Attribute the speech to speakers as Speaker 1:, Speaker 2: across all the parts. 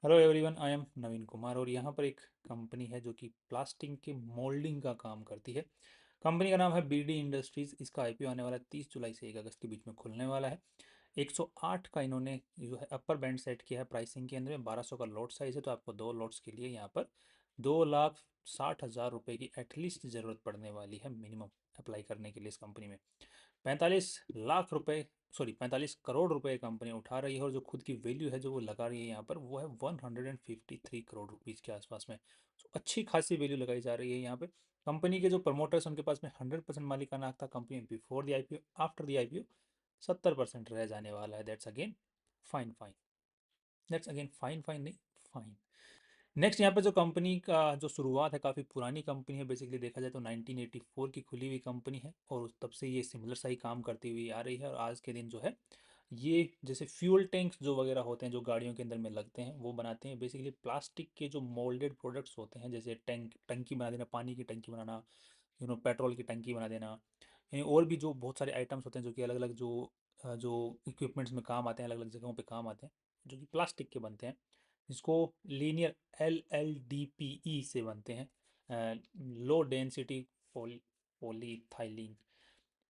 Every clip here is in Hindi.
Speaker 1: हेलो एवरीवन, आई एम नवीन कुमार और यहाँ पर एक कंपनी है जो कि प्लास्टिक के मोल्डिंग का काम करती है। कंपनी का नाम है बीडी इंडस्ट्रीज़। इसका आईपीओ आने वाला है 30 जुलाई से 1 अगस्त के बीच में खुलने वाला है। 108 का इन्होंने जो है अपर बैंड सेट किया है प्राइसिंग के अंदर में। 1200 का लॉट साइज़ है, तो आपको 2 लॉट्स के लिए यहाँ पर 2,60,000 रुपये की एटलीस्ट ज़रूरत पड़ने वाली है मिनिमम अप्लाई करने के लिए इस कंपनी में। 45 लाख रुपए, सॉरी 45 करोड़ रुपए कंपनी उठा रही है और जो खुद की वैल्यू है जो वो लगा रही है यहाँ पर वो है 153 करोड़ रुपीज़ के आसपास में। तो अच्छी खासी वैल्यू लगाई जा रही है यहाँ पे। कंपनी के जो प्रमोटर्स उनके पास में 100% मालिकाना हक था कंपनी में before the IPO. After the IPO 70% रह जाने वाला है। That's again fine fine. That's again fine fine नहीं, फाइन। नेक्स्ट यहाँ पे जो कंपनी का जो शुरुआत है, काफ़ी पुरानी कंपनी है। बेसिकली देखा जाए तो 1984 की खुली हुई कंपनी है और तब से ये सिमिलर सा ही काम करती हुई आ रही है। और आज के दिन जो है ये जैसे फ्यूल टैंक्स जो वगैरह होते हैं जो गाड़ियों के अंदर में लगते हैं वो बनाते हैं। बेसिकली प्लास्टिक के जो मोल्डेड प्रोडक्ट्स होते हैं, जैसे टंकी बना देना, पानी की टंकी बनाना, पेट्रोल की टंकी बना देना, और भी जो बहुत सारे आइटम्स होते हैं जो कि अलग अलग जो इक्विपमेंट्स में काम आते हैं, अलग अलग जगहों पे काम आते हैं, जो कि प्लास्टिक के बनते हैं, जिसको लीनियर LLDPE से बनते हैं, लो डेंसिटी पॉलीथाइलिन,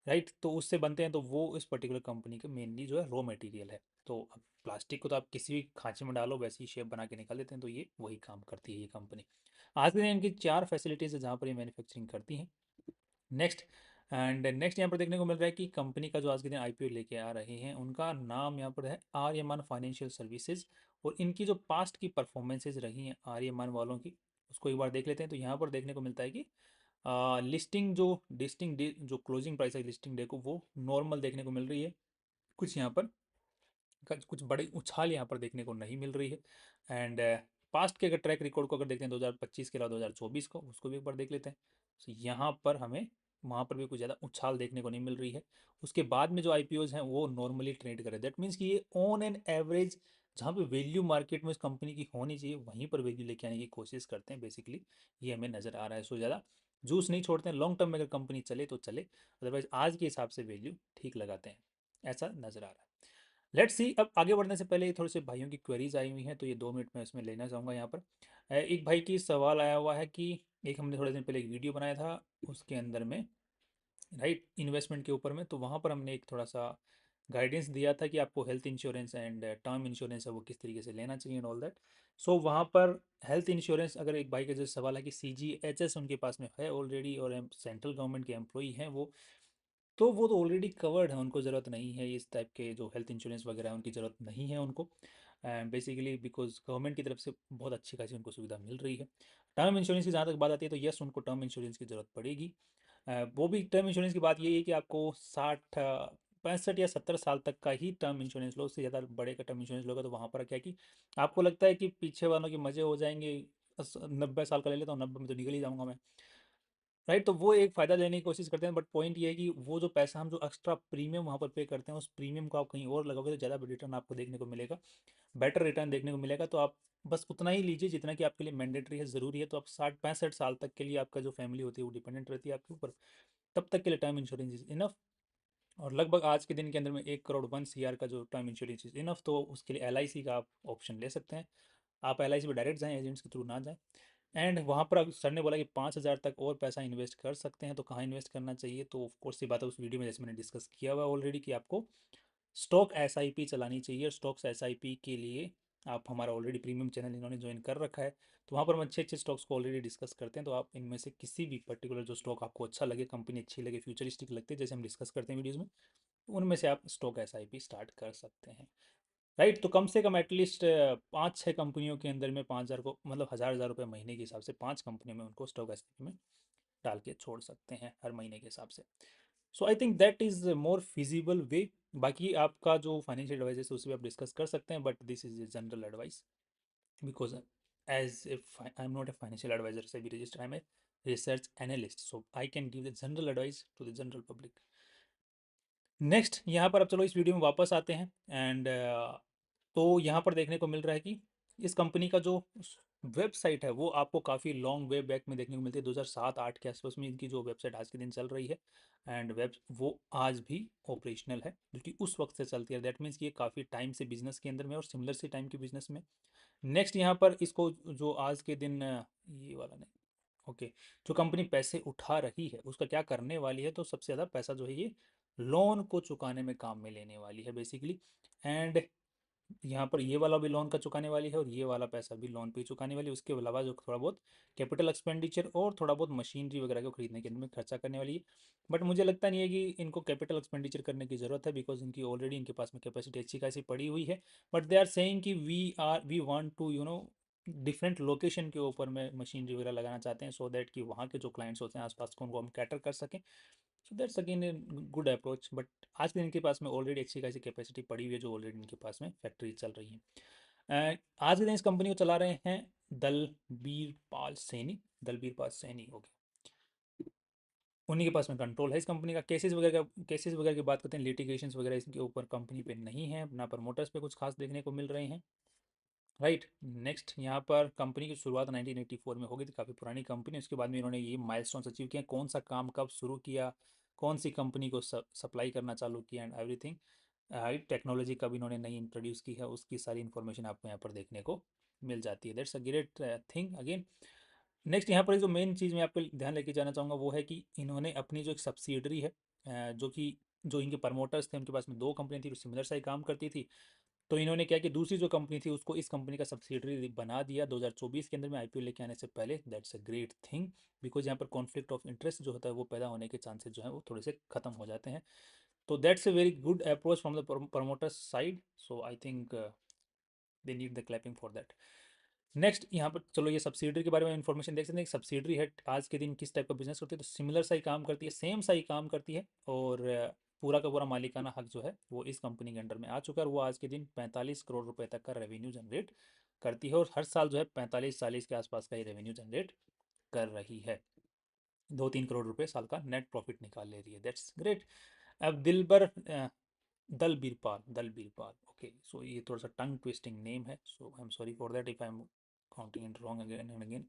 Speaker 1: राइट। तो उससे बनते हैं, तो वो इस पर्टिकुलर कंपनी का मेनली जो है रॉ मटेरियल है। तो अब प्लास्टिक को तो आप किसी भी खांचे में डालो वैसे ही शेप बना के निकाल देते हैं, तो ये वही काम करती है ये कंपनी। आज के दिन इनकी 4 फैसिलिटीज़ है जहाँ पर ये मैन्युफैक्चरिंग करती हैं। नेक्स्ट नेक्स्ट यहाँ पर देखने को मिल रहा है कि कंपनी का जो आज के दिन आईपीओ लेके आ रहे हैं उनका नाम यहाँ पर है आर्यमान फाइनेंशियल सर्विसेज। और इनकी जो पास्ट की परफॉर्मेंसेज रही हैं आर्यमान वालों की, उसको एक बार देख लेते हैं। तो यहाँ पर देखने को मिलता है कि लिस्टिंग जो लिस्टिंग डे, जो क्लोजिंग प्राइस है लिस्टिंग डे को, वो नॉर्मल देखने को मिल रही है। कुछ यहाँ पर कुछ बड़ी उछाल यहाँ पर देखने को नहीं मिल रही है। एंड पास्ट के अगर ट्रैक रिकॉर्ड को अगर देखते हैं 2025 के अलावा 2024 को, उसको भी एक बार देख लेते हैं। तो यहाँ पर हमें वहाँ पर भी कुछ ज़्यादा उछाल देखने को नहीं मिल रही है। उसके बाद में जो आईपीओज हैं वो नॉर्मली ट्रेड करे। दैट मीन्स कि ये ऑन एन एवरेज जहाँ पे वैल्यू मार्केट में इस कंपनी की होनी चाहिए वहीं पर वैल्यू लेके आने की कोशिश करते हैं। बेसिकली ये हमें नज़र आ रहा है। सो ज़्यादा जूस नहीं छोड़ते हैं। लॉन्ग टर्म में अगर कंपनी चले तो चले, अदरवाइज आज के हिसाब से वैल्यू ठीक लगाते हैं, ऐसा नज़र आ रहा है। Let's see. अब आगे बढ़ने से पहले थोड़े से भाइयों की क्वेरीज आई हुई हैं, तो ये 2 मिनट में इसमें लेना चाहूँगा यहाँ पर। एक भाई की सवाल आया हुआ है कि एक हमने थोड़े दिन पहले एक वीडियो बनाया था उसके अंदर में, राइट, इन्वेस्टमेंट के ऊपर में। तो वहाँ पर हमने एक थोड़ा सा गाइडेंस दिया था कि आपको health insurance and term insurance है वो किस तरीके से लेना चाहिए एंड ऑल दैट। सो वहाँ पर हेल्थ इंश्योरेंस, अगर एक भाई का जो सवाल है कि CGHS उनके पास में है ऑलरेडी और सेंट्रल गवर्नमेंट के एम्प्लॉई हैं वो, तो वो तो ऑलरेडी कवर्ड है, उनको ज़रूरत नहीं है इस टाइप के जो हेल्थ इंश्योरेंस वगैरह है, उनकी ज़रूरत नहीं है उनको। बेसिकली बिकॉज गवर्नमेंट की तरफ से बहुत अच्छी खासी उनको सुविधा मिल रही है। टर्म इंश्योरेंस की जहाँ तक बात आती है तो यस, उनको टर्म इंश्योरेंस की ज़रूरत पड़ेगी। वो भी टर्म इंश्योरेंस की बात यही है कि आपको 65 या 70 साल तक का ही टर्म इंश्योरेंस लो। उससे ज़्यादा बड़े का टर्म इंश्योरेंस लोगे तो वहाँ पर क्या है कि आपको लगता है कि पीछे वालों के मज़े हो जाएंगे, 90 साल का ले लेता हूँ, 90 में तो निकल ही जाऊँगा मैं, राइट। तो वो एक फ़ायदा लेने की कोशिश करते हैं। बट पॉइंट ये है कि वो जो पैसा हम जो एक्स्ट्रा प्रीमियम वहाँ पर पे करते हैं, उस प्रीमियम को आप कहीं और लगाओगे तो ज़्यादा रिटर्न आपको देखने को मिलेगा, बेटर रिटर्न देखने को मिलेगा। तो आप बस उतना ही लीजिए जितना कि आपके लिए मैंडेटरी है, ज़रूरी है। तो आप 60 65 साल तक के लिए आपका जो फैमिली होती है वो डिपेंडेंट रहती है आपके ऊपर, तब तक के लिए टर्म इंश्योरेंस इज इनफ। और लगभग आज के दिन के अंदर में 1 करोड़ 1 CR का जो टर्म इंश्योरेंस इज इनफ। तो उसके लिए LIC का आप ऑप्शन ले सकते हैं। आप LIC पे डायरेक्ट जाएँ, एजेंट्स के थ्रू ना जाएँ। एंड वहाँ पर अब सर ने बोला कि 5,000 तक और पैसा इन्वेस्ट कर सकते हैं, तो कहाँ इन्वेस्ट करना चाहिए? तो ऑफ कोर्स सी बात है, उस वीडियो में जैसे मैंने डिस्कस किया हुआ ऑलरेडी कि आपको स्टॉक SIP चलानी चाहिए। स्टॉक्स SIP के लिए आप, हमारा ऑलरेडी प्रीमियम चैनल इन्होंने ज्वाइन कर रखा है, तो वहाँ पर हम अच्छे अच्छे स्टॉक्स को ऑलरेडी डिस्कस करते हैं। तो आप इनमें से किसी भी पर्टिकुलर जो स्टॉक आपको अच्छा लगे, कंपनी अच्छी लगे, फ्यूचरिस्टिक लगते हैं जैसे हम डिस्कस करते हैं वीडियोज़ में, तो उनमें से आप स्टॉक SIP स्टार्ट कर सकते हैं, राइट। तो कम से कम एटलीस्ट 5 6 कंपनियों के अंदर में 5,000 को, मतलब 1,000 1,000 रुपये महीने के हिसाब से 5 कंपनियों में उनको स्टॉक SIP में डाल के छोड़ सकते हैं हर महीने के हिसाब से। So I think that is more feasible way. बाकी आपका जो फाइनेंशियल एडवाइस है उसे भी आप डिस्कस कर सकते हैं, but this is a general advice because as if I am not a financial adviser से भी register, I am a research analyst, so I can give the general advice to the general public. Next यहाँ पर अब चलो इस वीडियो में वापस आते हैं। एंड तो यहाँ पर देखने को मिल रहा है कि इस कंपनी का जो वेबसाइट है वो आपको काफ़ी लॉन्ग वे बैक में देखने को मिलती है, 2007-8 के आसपास में इनकी जो वेबसाइट आज के दिन चल रही है। एंड वेब वो आज भी ऑपरेशनल है, जो कि उस वक्त से चलती है। दैट मीन्स कि ये काफ़ी टाइम से बिजनेस के अंदर में और सिमिलर से टाइम के बिजनेस में। नेक्स्ट यहाँ पर इसको जो आज के दिन ये वाला नहीं, ओके, जो कंपनी पैसे उठा रही है उसका क्या करने वाली है, तो सबसे ज़्यादा पैसा जो है ये लोन को चुकाने में काम में लेने वाली है बेसिकली। एंड यहाँ पर ये वाला भी लोन का चुकाने वाली है और ये वाला पैसा भी लोन पे ही चुकाने वाली है। उसके अलावा जो थोड़ा बहुत कैपिटल एक्सपेंडिचर और थोड़ा बहुत मशीनरी वगैरह को खरीदने के अंदर में खर्चा करने वाली है। बट मुझे लगता नहीं है कि इनको कैपिटल एक्सपेंडिचर करने की ज़रूरत है, बिकॉज इनकी ऑलरेडी इनके पास में कैपेसिटी अच्छी खासी पड़ी हुई है। बट दे आर सेइंग कि we want to different location के ऊपर में मशीनरी वगैरह लगाना चाहते हैं, सो दैट कि वहाँ के जो क्लाइंट्स होते हैं आसपास को उनको हम कैटर कर सकें। So that's again a good approach. But आज के दिन इनके पास में ऑलरेडी अच्छी खासी कैपेसिटी पड़ी हुई है, जो ऑलरेडी इनके पास में फैक्ट्री चल रही है। आज के दिन इस कंपनी को चला रहे हैं दलबीर पाल सैनी। दलबीर पाल सैनी हो गया, उन्हीं के पास में कंट्रोल है इस कंपनी का। केसेस वगैरह की बात करते हैं, लिटिगेशंस वगैरह इसके ऊपर कंपनी पे नहीं है, ना प्रमोटर्स पे कुछ खास देखने को मिल रहे हैं। राइट। नेक्स्ट यहाँ पर कंपनी की शुरुआत 1984 में हो गई थी, काफ़ी पुरानी कंपनी। उसके बाद में इन्होंने ये माइलस्टोन्स अचीव किए, कौन सा काम कब शुरू किया, कौन सी कंपनी को सप्लाई करना चालू किया एंड एवरीथिंग। हाई टेक्नोलॉजी कब इन्होंने नई इंट्रोड्यूस की है, उसकी सारी इन्फॉर्मेशन आपको यहाँ पर देखने को मिल जाती है। That's a great thing again. Next यहाँ पर जो मेन चीज़ मैं आपको ध्यान लेके जाना चाहूँगा वो है कि इन्होंने अपनी जो एक सब्सिडरी है, जो इनके प्रमोटर्स थे, उनके पास में दो कंपनी थी जो सिमिलर सा ही काम करती थी। तो इन्होंने क्या कि दूसरी जो कंपनी थी उसको इस कंपनी का सब्सिडरी बना दिया 2024 के अंदर में आईपीओ लेके आने से पहले। That's a great thing, because यहाँ पर कॉन्फ्लिक्ट ऑफ इंटरेस्ट जो होता है वो पैदा होने के चांसेस जो है वो थोड़े से खत्म हो जाते हैं। तो that's a very good approach from the promoters side, so I think they need the clapping for that. Next यहाँ पर चलो ये सब्सिडरी के बारे में इन्फॉर्मेशन देख सकते हैं। सब्सिडरी है आज के दिन किस टाइप का बिजनेस करती है, तो सिमिलर सा ही काम करती है, सेम सा ही काम करती है। और पूरा का पूरा मालिकाना हक जो है वो इस कंपनी के अंडर में आ चुका है, और वो आज के दिन 45 करोड़ रुपए तक का रेवेन्यू जनरेट करती है, और हर साल जो है 45-40 के आसपास का ही रेवेन्यू जनरेट कर रही है। 2-3 करोड़ रुपए साल का नेट प्रॉफिट निकाल ले रही है। That's great. अब दल बीरपाल ओके, सो ये थोड़ा सा टंग ट्विस्टिंग नेम है, so I am sorry for that if I am counting it wrong again and again.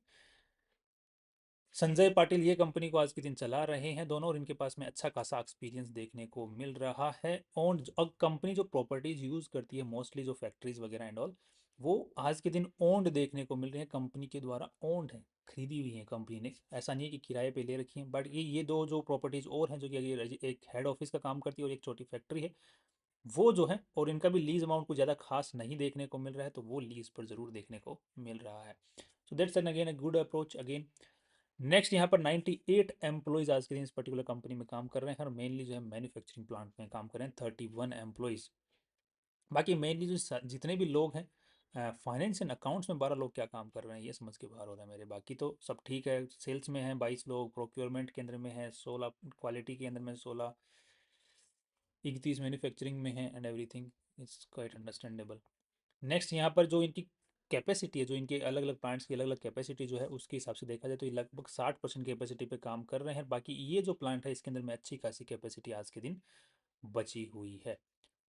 Speaker 1: Sanjay Patil ये कंपनी को आज के दिन चला रहे हैं दोनों, और इनके पास में अच्छा खासा एक्सपीरियंस देखने को मिल रहा है। और कंपनी जो प्रॉपर्टीज यूज़ करती है मोस्टली, जो फैक्ट्रीज वगैरह एंड ऑल, वो आज के दिन ओन्ड देखने को मिल रही है, कंपनी के द्वारा ओन्ड है, खरीदी हुई है कंपनी ने। ऐसा नहीं है कि किराए पे ले रखी है। बट ये दो जो प्रॉपर्टीज और हैं, जो कि एक हेड ऑफिस का काम करती है और एक छोटी फैक्ट्री है, वो जो है, और इनका भी लीज अमाउंट कुछ ज़्यादा खास नहीं देखने को मिल रहा है, तो वो लीज पर ज़रूर देखने को मिल रहा है। So that's an again a good approach again. Next यहाँ पर 98 एम्प्लॉयज़ आज के दिन इस पर्टिकुलर कंपनी में काम कर रहे हैं, और मेनली जो है मैन्युफैक्चरिंग प्लांट में काम कर रहे हैं 31 एम्प्लॉयज़। बाकी मेनली जो जितने भी लोग हैं, फाइनेंस एंड अकाउंट्स में 12 लोग क्या काम कर रहे हैं ये समझ के बाहर हो रहा है मेरे। बाकी तो सब ठीक है। सेल्स में है 22 लोग, प्रोक्योरमेंट के अंदर में है 16, क्वालिटी के अंदर में 16, 31 मैन्युफैक्चरिंग में है, and everything is quite understandable. Next यहाँ पर जो इनकी कैपेसिटी है, जो इनके अलग अलग प्लांट्स की अलग अलग कैपेसिटी जो है, उसके हिसाब से देखा जाए तो ये लगभग 60% कैपेसिटी पे काम कर रहे हैं। बाकी ये जो प्लांट है इसके अंदर में अच्छी खासी कैपेसिटी आज के दिन बची हुई है।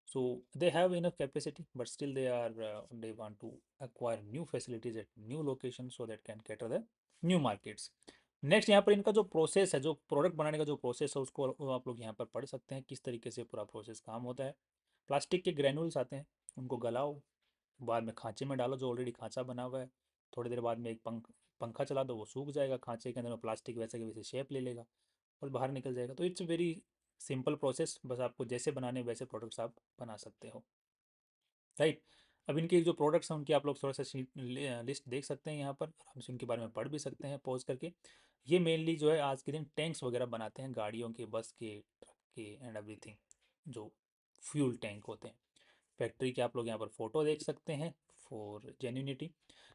Speaker 1: So they have enough capacity, but still they want to acquire new facilities at new location so that can cater the new markets. Next यहाँ पर इनका जो प्रोसेस है, जो प्रोडक्ट बनाने का जो प्रोसेस है, उसको आप लोग यहाँ पर पढ़ सकते हैं किस तरीके से पूरा प्रोसेस काम होता है। प्लास्टिक के ग्रैन्यूल्स आते हैं, उनको गलाओ, बाद में खांचे में डालो जो ऑलरेडी खांचा बना हुआ है, थोड़ी देर बाद में एक पंखा चला दो, वो सूख जाएगा, खांचे के अंदर में प्लास्टिक वैसे के वैसे शेप ले लेगा और बाहर निकल जाएगा। तो इट्स वेरी सिंपल प्रोसेस, बस आपको जैसे बनाने वैसे प्रोडक्ट्स आप बना सकते हो। राइट। अब इनके जो प्रोडक्ट्स हैं उनकी आप लोग थोड़ा सा लिस्ट देख सकते हैं यहाँ पर, आराम से उनके बारे में पढ़ भी सकते हैं पॉज करके। ये मेनली जो है आज के दिन टैंक्स वगैरह बनाते हैं, गाड़ियों के, बस के, ट्रक के एंड एवरीथिंग, जो फ्यूल टैंक होते हैं। फैक्ट्री के आप लोग यहाँ पर फोटो देख सकते हैं फॉर जेन्यूनिटी।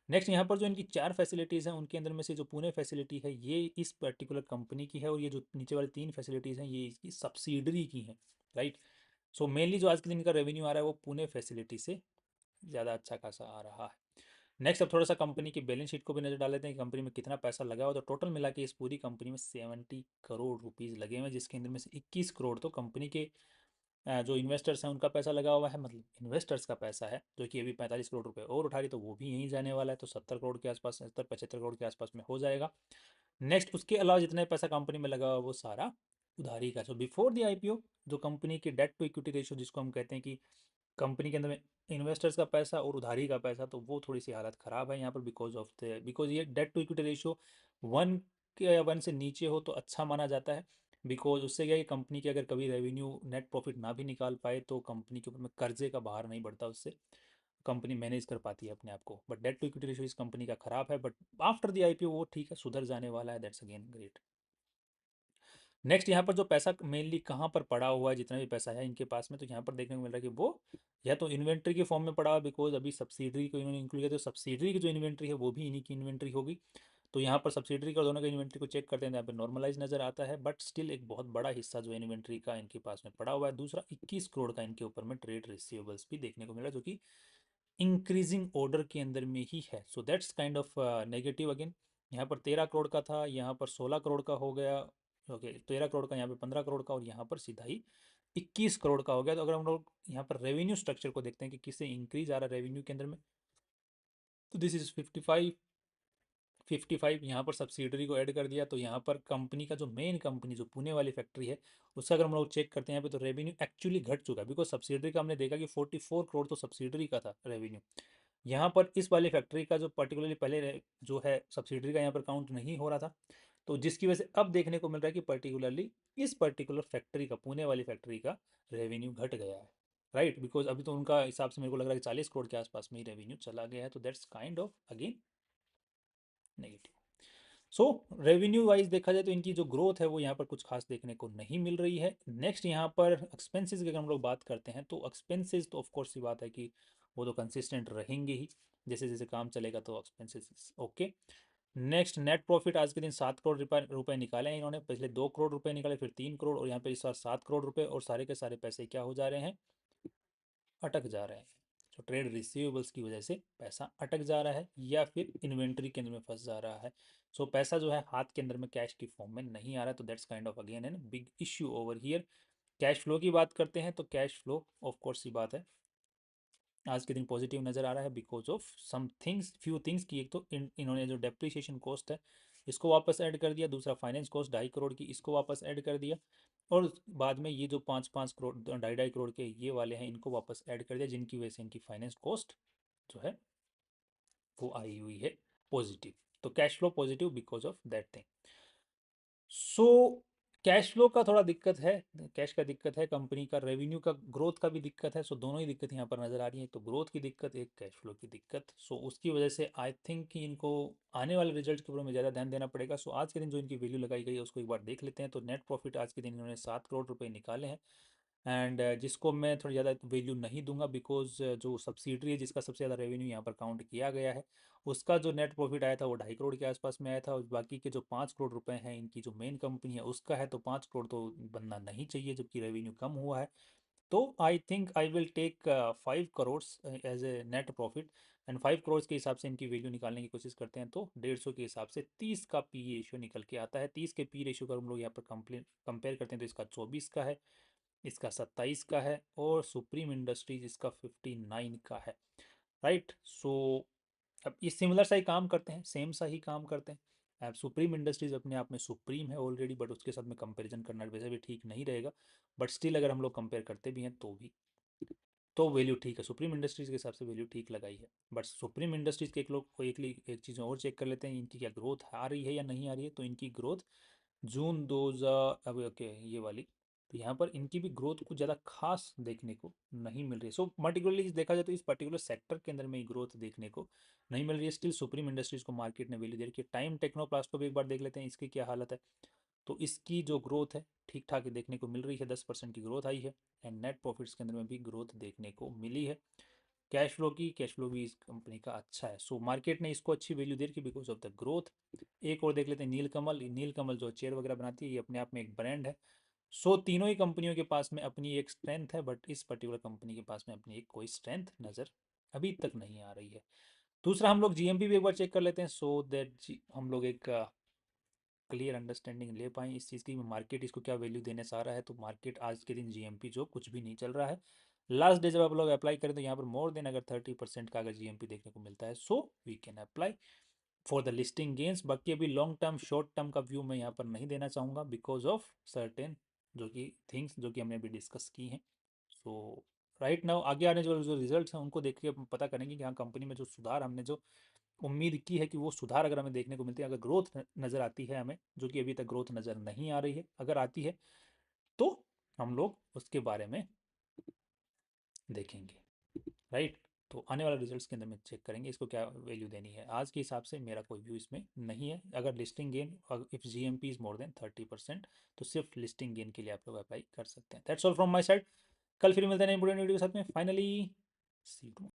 Speaker 1: नेक्स्ट यहाँ पर जो इनकी 4 फैसिलिटीज़ हैं उनके अंदर में से जो पुणे फैसिलिटी है ये इस पर्टिकुलर कंपनी की है, और ये जो नीचे वाली 3 फैसिलिटीज़ हैं ये इसकी सब्सिडरी की हैं। राइट। सो मेनली जो आज के दिन का रेवेन्यू आ रहा है वो पुणे फैसिलिटी से ज़्यादा अच्छा खासा आ रहा है। नेक्स्ट अब थोड़ा सा कंपनी की बैलेंस शीट को भी नजर डाल लेते हैं कि कंपनी में कितना पैसा लगा हुआ। तो टोटल मिला के इस पूरी कंपनी में 70 करोड़ रुपीज़ लगे हुए हैं, जिसके अंदर में से 21 करोड़ तो कंपनी के जो इन्वेस्टर्स हैं उनका पैसा लगा हुआ है, मतलब इन्वेस्टर्स का पैसा है जो कि अभी 45 करोड़ रुपए और उठा रही, तो वो भी यहीं जाने वाला है, तो 70 करोड़ के आसपास, 70-75 करोड़ के आसपास में हो जाएगा। नेक्स्ट उसके अलावा जितना पैसा कंपनी में लगा हुआ वो सारा उधारी का। सो बिफोर द आईपीओ जो कंपनी की डेट टू इक्विटी रेशियो जिसको हम कहते हैं कि कंपनी के अंदर में इन्वेस्टर्स का पैसा और उधारी का पैसा, तो वो थोड़ी सी हालत ख़राब है यहाँ पर, बिकॉज ये डेट टू इक्विटी रेशियो 1 के या 1 से नीचे हो तो अच्छा माना जाता है। बिकॉज उससे क्या है कि कंपनी के अगर कभी रेवेन्यू नेट प्रॉफिट ना भी निकाल पाए तो कंपनी के ऊपर में कर्जे का भार नहीं बढ़ता, उससे कंपनी मैनेज कर पाती है अपने आप को। But debt to equity ratio इस कंपनी का ख़राब है, बट आफ्टर द आईपीओ वो ठीक है, सुधर जाने वाला है, दैट्स अगेन ग्रेट। नेक्स्ट यहाँ पर जो पैसा मेनली कहाँ पर पड़ा हुआ है, जितना भी पैसा है इनके पास में, तो यहाँ पर देखने को मिल रहा है कि वो या तो इन्वेंट्री के फॉर्म में पड़ा हुआ, बिकॉज अभी सब्सिडरी को इन्होंने इंक्लूड किया, तो सब्सिडरी की जो इन्वेंट्री है वो भी इन्हीं की इन्वेंट्री होगी। तो यहाँ पर सब्सिडरी का दोनों का इन्वेंट्री को चेक करते हैं, यहाँ पर नॉर्मलाइज नजर आता है, बट स्टिल एक बहुत बड़ा हिस्सा जो इन्वेंट्री का इनके पास में पड़ा हुआ है। दूसरा 21 करोड़ का इनके ऊपर में ट्रेड रिसीवेबल्स भी देखने को मिला, जो कि इंक्रीजिंग ऑर्डर के अंदर में ही है। So that's kind of negative again. यहाँ पर 13 करोड़ का था, यहाँ पर 16 करोड़ का हो गया। ओके, 13 करोड़ का, यहाँ पे 15 करोड़ का, और यहाँ पर सीधा ही 21 करोड़ का हो गया। तो अगर हम लोग यहाँ पर रेवेन्यू स्ट्रक्चर को देखते हैं कि किससे इंक्रीज आ रहा है रेवेन्यू के अंदर में, तो दिस इज 55 यहाँ पर सब्सिडरी को ऐड कर दिया, तो यहाँ पर कंपनी का जो मेन कंपनी जो पुणे वाली फैक्ट्री है उसका अगर हम लोग चेक करते हैं यहाँ पे, तो रेवेन्यू एक्चुअली घट चुका है, बिकॉज सब्सिडरी का हमने देखा कि 44 करोड़ तो सब्सिडरी का था रेवेन्यू। यहाँ पर इस वाली फैक्ट्री का जो पर्टिकुलरली पहले जो है सब्सिडरी का यहाँ पर काउंट नहीं हो रहा था, तो जिसकी वजह से अब देखने को मिल रहा है कि पर्टिकुलरली इस पर्टिकुलर फैक्ट्री का, पुणे वाली फैक्ट्री का रेवेन्यू घट गया है, राइट। बिकॉज अभी तो उनका हिसाब से मेरे को लग रहा है कि 40 करोड़ के आसपास में ही रेवेन्यू चला गया है, तो that's kind of again negative. So revenue wise देखा जाए तो इनकी जो ग्रोथ है वो यहाँ पर कुछ खास देखने को नहीं मिल रही है। नेक्स्ट यहाँ पर एक्सपेंसेस की अगर हम लोग बात करते हैं, तो एक्सपेंसेस तो ऑफकोर्स सी बात है कि वो तो कंसिस्टेंट रहेंगे ही, जैसे जैसे काम चलेगा तो expenses okay. Next net profit आज के दिन 7 करोड़ रुपए निकाले हैं इन्होंने, पिछले 2 करोड़ रुपए निकाले, फिर 3 करोड़, और यहाँ पे इस बार 7 करोड़ रुपए, और सारे के सारे पैसे क्या हो जा रहे हैं, अटक जा रहे हैं। तो ट्रेड रिसीवेबल्स की वजह से पैसा अटक जा रहा है या फिर इन्वेंट्री के अंदर में फंस जा रहा है। सो पैसा जो है हाथ के अंदर में कैश की फॉर्म में नहीं आ रहा है, तो that's kind of again an big issue over here. Cash flow की बात करते हैं, तो कैश फ्लो ऑफ कोर्स सी बात है आज के दिन पॉजिटिव नज़र आ रहा है, because of some things, few things की। एक तो इन्होंने जो डेप्रिसिएशन कॉस्ट है इसको वापस ऐड कर दिया, दूसरा फाइनेंस कॉस्ट 2.5 करोड़ की इसको वापस ऐड कर दिया, और बाद में ये जो 5-5 करोड़ 2.5 करोड़ के ये वाले हैं इनको वापस ऐड कर दिया, जिनकी वजह से इनकी फाइनेंस कॉस्ट जो है वो आई हुई है पॉजिटिव। तो cash flow positive because of that thing. So cash flow का थोड़ा दिक्कत है, कैश का दिक्कत है, कंपनी का रेवेन्यू का ग्रोथ का भी दिक्कत है। सो दोनों ही दिक्कत यहाँ पर नज़र आ रही है, तो ग्रोथ की दिक्कत, एक कैश फ्लो की दिक्कत। सो उसकी वजह से आई थिंक कि इनको आने वाले रिजल्ट के ऊपर में ज़्यादा ध्यान देना पड़ेगा। सो आज के दिन जो इनकी वैल्यू लगाई गई है उसको एक बार देख लेते हैं। तो नेट प्रॉफिट आज के दिन इन्होंने 7 करोड़ रुपए निकाले हैं, एंड जिसको मैं थोड़ी ज़्यादा वैल्यू नहीं दूंगा, बिकॉज जो सब्सिडरी है जिसका सबसे ज़्यादा रेवेन्यू यहाँ पर काउंट किया गया है, उसका जो नेट प्रॉफिट आया था वो 2.5 करोड़ के आसपास में आया था, और बाकी के जो 5 करोड़ रुपए हैं इनकी जो मेन कंपनी है उसका है, तो 5 करोड़ तो बनना नहीं चाहिए जबकि रेवेन्यू कम हुआ है। तो I think I will take 5 crore as a net profit, and 5 crore के हिसाब से इनकी वैल्यू निकालने की कोशिश करते हैं, तो 150 के हिसाब से 30 का पी रेशियो निकल के आता है। 30 के पी रेशियो का हम लोग यहाँ पर कंपेयर करते हैं, तो इसका 24 का है, इसका 27 का है, और सुप्रीम इंडस्ट्रीज इसका 59 का है, राइट। सो अब ये सिमिलर सा ही काम करते हैं, सेम सा ही काम करते हैं। अब सुप्रीम इंडस्ट्रीज अपने आप में सुप्रीम है ऑलरेडी, बट उसके साथ में कंपैरिजन करना वैसे भी ठीक नहीं रहेगा, बट स्टिल अगर हम लोग कंपेयर करते भी हैं तो भी तो वैल्यू ठीक है, सुप्रीम इंडस्ट्रीज़ के हिसाब से वैल्यू ठीक लगाई है। बट सुप्रीम इंडस्ट्रीज़ के एक लोग को एक चीज़ और चेक कर लेते हैं, इनकी क्या ग्रोथ आ रही है या नहीं आ रही है। तो इनकी ग्रोथ जून 2000, अब ओके ये वाली, तो यहाँ पर इनकी भी ग्रोथ कुछ ज़्यादा खास देखने को नहीं मिल रही है। सो पर्टिकुलरली देखा जाए तो इस पर्टिकुलर सेक्टर के अंदर में ही ग्रोथ देखने को नहीं मिल रही है। स्टिल सुप्रीम इंडस्ट्रीज़ को मार्केट ने वैल्यू दे रखी है। टाइम टेक्नोप्लास्ट को भी एक बार देख लेते हैं, इसकी क्या हालत है। तो इसकी जो ग्रोथ है ठीक ठाक देखने को मिल रही है, 10% की ग्रोथ आई है, एंड नेट प्रॉफिट्स के अंदर में भी ग्रोथ देखने को मिली है। कैश फ्लो भी इस कंपनी का अच्छा है। सो मार्केट ने इसको अच्छी वैल्यू दे रखी बिकॉज ऑफ द ग्रोथ। एक और देख लेते हैं नीलकमल। नीलकमल जो चेयर वगैरह बनाती है ये अपने आप में एक ब्रांड है। सो तीनों ही कंपनियों के पास में अपनी एक स्ट्रेंथ है, बट इस पर्टिकुलर कंपनी के पास में अपनी एक कोई स्ट्रेंथ नज़र अभी तक नहीं आ रही है। दूसरा हम लोग जीएमपी भी एक बार चेक कर लेते हैं, सो दैट हम लोग एक क्लियर अंडरस्टैंडिंग ले पाएँ इस चीज़ की, मार्केट इसको क्या वैल्यू देने से आ रहा है। तो मार्केट आज के दिन जीएमपी जो कुछ भी नहीं चल रहा है। लास्ट डे जब आप लोग अप्लाई करें तो यहाँ पर मोर देन अगर 30% का अगर जीएमपी देखने को मिलता है, so we can apply for the listing gains. बाकी अभी लॉन्ग टर्म शॉर्ट टर्म का व्यू मैं यहाँ पर नहीं देना चाहूँगा बिकॉज ऑफ सर्टेन जो कि थिंग्स जो कि हमने अभी डिस्कस की हैं। सो राइट नाउ आगे आने जो जो रिजल्ट्स हैं उनको देख के हम पता करेंगे कि हाँ कंपनी में जो सुधार हमने जो उम्मीद की है कि वो सुधार अगर हमें देखने को मिलती है, अगर ग्रोथ नज़र आती है हमें, जो कि अभी तक ग्रोथ नज़र नहीं आ रही है, अगर आती है तो हम लोग उसके बारे में देखेंगे। राइट, तो आने वाले रिजल्ट्स के अंदर में चेक करेंगे इसको क्या वैल्यू देनी है। आज के हिसाब से मेरा कोई व्यू इसमें नहीं है। अगर listing gain if GMP is more than 30% तो सिर्फ लिस्टिंग गेन के लिए आप लोग अप्लाई कर सकते हैं। That's all from my side. कल फिर मिलते हैं इंपोर्टेंट वीडियो के साथ में। Finally see you.